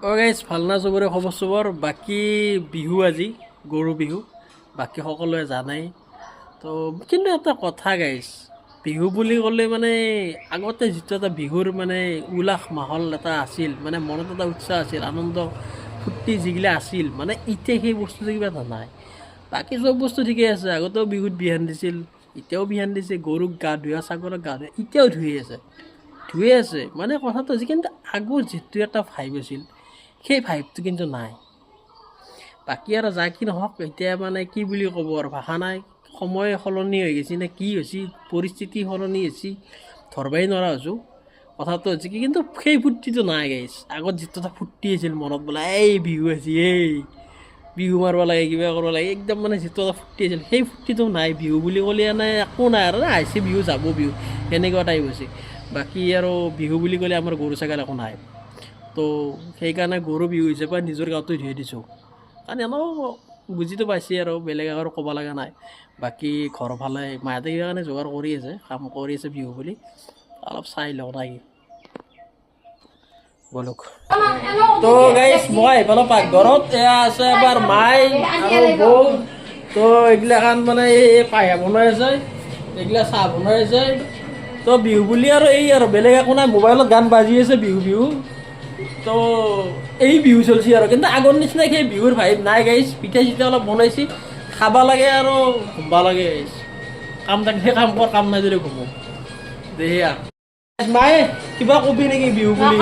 guys ভাল না চবৰে খবৰ চবৰ বাকী বিহু আজি গৰু বিহু বাকী সকলোৱে জানাই তো কিন্তু এটা কথা গাইজ বিহু বুলি ক'লে মানে আগতে যিটো এটা বিহুৰ মানে উল্লাস মাহল এটা আছিল মানে মনত এটা উৎসাহ আছিল আনন্দ ফূৰ্তি যিগিলা আছিল মানে এতিয়া সেই বস্তুটো কিবা এটা নাই বাকী চব বস্তু ঠিকেই আছে আগতেও বিহুত বিহান দিছিল এতিয়াও বিহান দিছে গৰুক গা ধুৱা ছাগলক গা ধুৱা এতিয়াও ধুই আছে মানে কথাটো হৈছে কিন্তু আগৰ যিটো এটা ভাইব আছিল সেই ভাইবটো কিন্তু নাই বাকী আৰু যা কি নহওক এতিয়া মানে কি বুলি ক'ব আৰু ভাষা নাই সময় সলনি হৈ গৈছে নে কি হৈছে পৰিস্থিতি সলনি হৈছে ধৰবাই নোৱাৰা হৈছোঁ কথাটো হৈছে কি কিন্তু সেই ফূৰ্তিটো নাই গাইছ আগত যিটো এটা ফূৰ্তি আছিল মনত বোলে এই বিহু আছে এই বিহু মাৰিব লাগে কিবা কৰিব লাগে একদম মানে যিটো এটা ফূৰ্তি আছিল সেই ফূৰ্তিটো নাই বিহু বুলি ক'লে মানে একো নাই আৰু আহিছে বিহু যাব বিহু সেনেকুৱা টাইপ হৈছে বাকী আৰু বিহু বুলি ক'লে আমাৰ গৰু ছাগল একো নাই তো সেইকাৰণে গৰু বিহু হিচাপে নিজৰ গাঁৱতে ধুই দিছোঁ কাৰণ এনেও বুজিতো পাইছে আৰু বেলেগ আৰু ক'ব লগা নাই বাকী ঘৰৰ ফালে মাহঁতে কিবা কাৰণে যোগাৰ কৰি আছে কাম কৰি আছে বিহু বুলি অলপ চাই লওঁ নাই বলক তো গাইছ মই এইফালে পাকঘৰত এয়া আছে এবাৰ মাই আৰু বৌ তো এইগিলাখান মানে এই পায়স বনাই আছে এইগিলা চাহ বনাই আছে তো বিহু বুলি আৰু এই আৰু বেলেগ একো নাই মোবাইলত গান বাজি আছে বিহু বিহু তো এই বিহু চলিছে আৰু কিন্তু আগৰ নিচিনা সেই বিহুৰ ভাইব নাই গাইছ পিঠা চিঠা অলপ বনাইছে খাব লাগে আৰু ঘুমবা লাগে গাইছ কাম থাকিলে কাম কৰ কাম নাই যদি ঘুমো দেয়া মায়ে কিবা কবি নেকি বিহু বুলি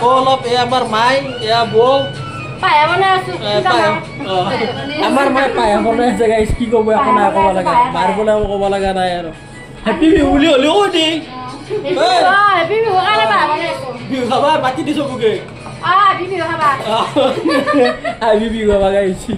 অলপ এয়া আমাৰ মাই এয়া বৌ আমাৰ মায়ে পায়স বনাই আছে গাইছ কি ক'ব একো নাই ক'ব লগা মাৰ বোলে ক'ব লগা নাই আৰু হেপী বিহু বুলি হ'লেও কৈ দেই বিহু খাবা মাতি দিছোঁ মোকে বিহু খাবা গাইছি